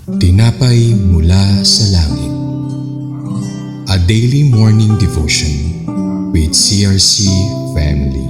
Tinapay mula sa langit. A daily morning devotion with CRC family.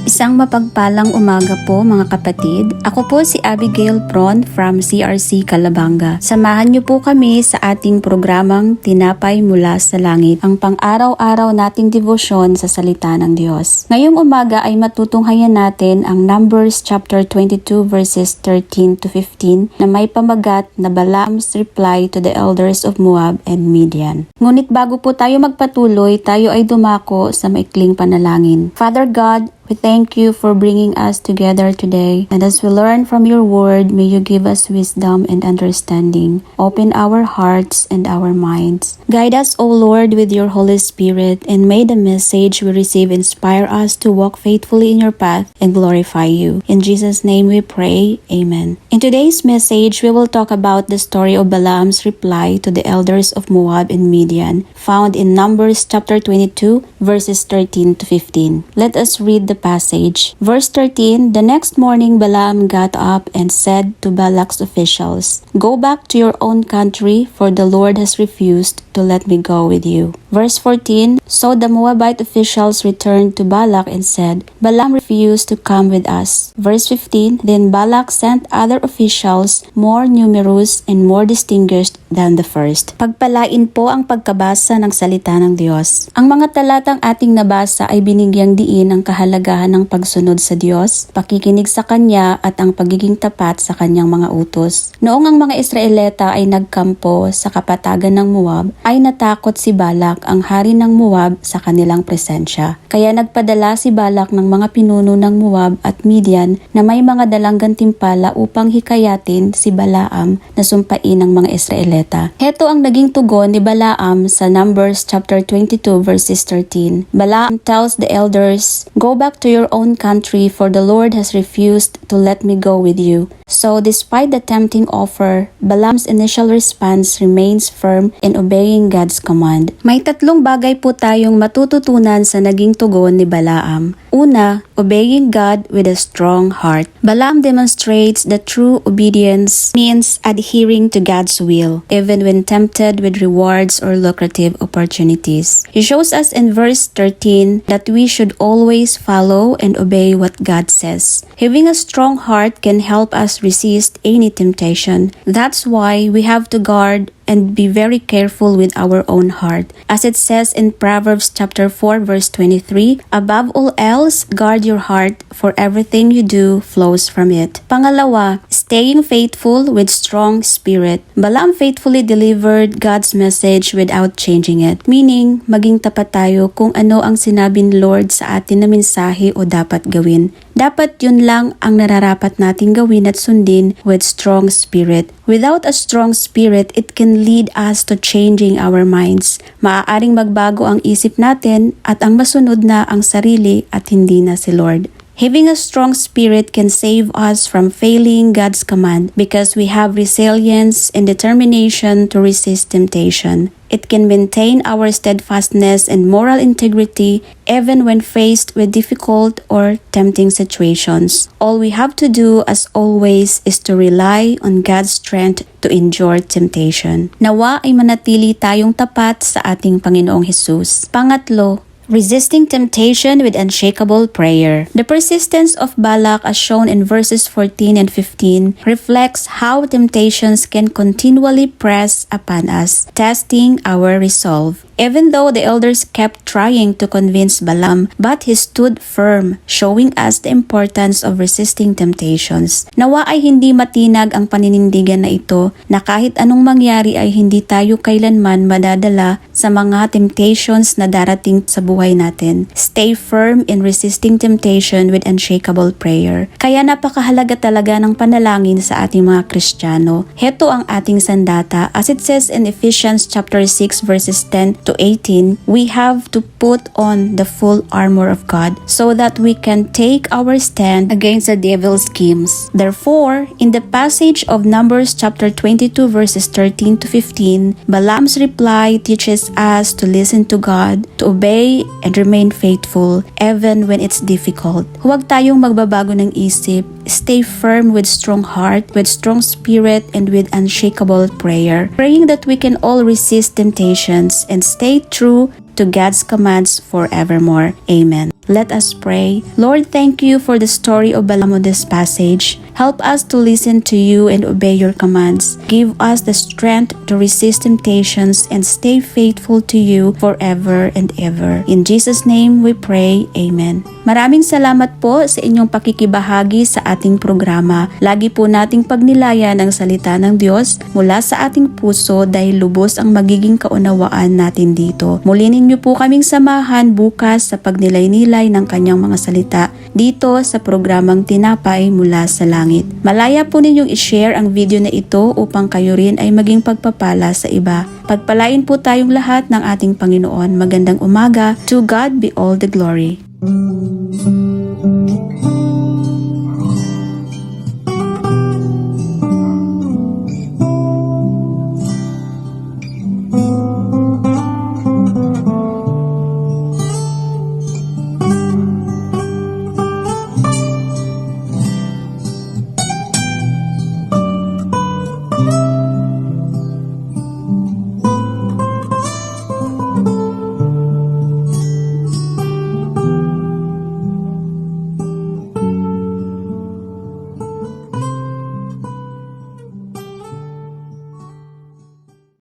Isang mapagpalang umaga po mga kapatid. Ako po si Abigail Pron from CRC Calabanga. Samahan niyo po kami sa ating programang Tinapay Mula sa Langit, ang pang-araw-araw nating devotion sa salita ng Diyos. Ngayong umaga ay matutunghayan natin ang Numbers chapter 22 verses 13 to 15 na may pamagat na Balaam's reply to the elders of Moab and Midian. Ngunit bago po tayo magpatuloy, tayo ay dumako sa maikling panalangin. Father God, we thank you for bringing us together today, and as we learn from your word, may you give us wisdom and understanding. Open our hearts and our minds. Guide us, O Lord, with your Holy Spirit, and may the message we receive inspire us to walk faithfully in your path and glorify you. In Jesus' name we pray, Amen. In today's message, we will talk about the story of Balaam's reply to the elders of Moab and Midian, found in Numbers chapter 22, verses 13 to 15. Let us read the passage. Verse 13, the next morning Balaam got up and said to Balak's officials, "Go back to your own country, for the Lord has refused to let me go with you." Verse 14, so the Moabite officials returned to Balak and said, "Balaam refused to come with us." Verse 15, then Balak sent other officials more numerous and more distinguished than the first. Pagpalain po ang pagkabasa ng salita ng Diyos. Ang mga talatang ating nabasa ay binigyang diin ang kahalagahan ng pagsunod sa Diyos, pakikinig sa Kanya at ang pagiging tapat sa Kanyang mga utos. Noong ang mga Israelita ay nagkampo sa kapatagan ng Moab, ay natakot si Balak, ang hari ng Moab, sa kanilang presensya. Kaya nagpadala si Balak ng mga pinuno ng Moab at Midian na may mga dalang gantimpala upang hikayatin si Balaam na sumpain ng mga Israelita. Heto ang naging tugon ni Balaam sa Numbers chapter 22 verses 13. Balaam tells the elders, "Go back to your own country, for the Lord has refused to let me go with you." So despite the tempting offer, Balaam's initial response remains firm in obeying God's command. May tatlong bagay po tayong matututunan sa naging tugon ni Balaam. Una, obeying God with a strong heart. Balaam demonstrates that true obedience means adhering to God's will, even when tempted with rewards or lucrative opportunities. He shows us in verse 13 that we should always follow and obey what God says. Having a strong heart can help us resist any temptation. That's why we have to guard and be very careful with our own heart. As it says in Proverbs chapter 4 verse 23, above all else, guard your heart, for everything you do flows from it. Pangalawa, staying faithful with strong spirit. Balaam faithfully delivered God's message without changing it. Meaning, maging tapat tayo kung ano ang sinabi ni Lord sa atin na mensahe o dapat gawin. Dapat yun lang ang nararapat nating gawin at sundin with strong spirit. Without a strong spirit, it can lead us to changing our minds. Maaaring magbago ang isip natin at ang masunod na ang sarili at hindi na si Lord. Having a strong spirit can save us from failing God's command because we have resilience and determination to resist temptation. It can maintain our steadfastness and moral integrity even when faced with difficult or tempting situations. All we have to do, as always, is to rely on God's strength to endure temptation. Nawa ay manatili tayong tapat sa ating Panginoong Hesus. Pangatlo, resisting temptation with unshakable prayer. The persistence of Balak, as shown in verses 14 and 15, reflects how temptations can continually press upon us, testing our resolve. Even though the elders kept trying to convince Balaam, but he stood firm, showing us the importance of resisting temptations. Nawa ay hindi matinag ang paninindigan na ito, na kahit anong mangyari ay hindi tayo kailanman madadala sa mga temptations na darating sa buhay buhay natin. Stay firm in resisting temptation with unshakable prayer. Kaya napakahalaga talaga ng panalangin sa ating mga Kristiyano. Heto ang ating sandata. As it says in Ephesians chapter 6 verses 10 to 18, we have to put on the full armor of God so that we can take our stand against the devil's schemes. Therefore, in the passage of Numbers chapter 22 verses 13 to 15, Balaam's reply teaches us to listen to God, to obey and remain faithful even when it's difficult. Huwag tayong magbabago ng isip. Stay firm with strong heart, with strong spirit, and with unshakable prayer, praying that we can all resist temptations and stay true to God's commands forevermore. Amen. Let us pray. Lord, thank you for the story of Balaam on this passage. Help us to listen to you and obey your commands. Give us the strength to resist temptations and stay faithful to you forever and ever. In Jesus' name we pray. Amen. Maraming salamat po sa inyong pakikibahagi sa ating programa. Lagi po nating pagnilayan ang salita ng Diyos mula sa ating puso dahil lubos ang magiging kaunawaan natin dito. Muli ninyo po kaming samahan bukas sa pagnilay-nilay ng kanyang mga salita dito sa programang Tinapay Mula sa Langit. Malaya po ninyong i-share ang video na ito upang kayo rin ay maging pagpapala sa iba. Pagpalain po tayong lahat ng ating Panginoon. Magandang umaga. To God be all the glory.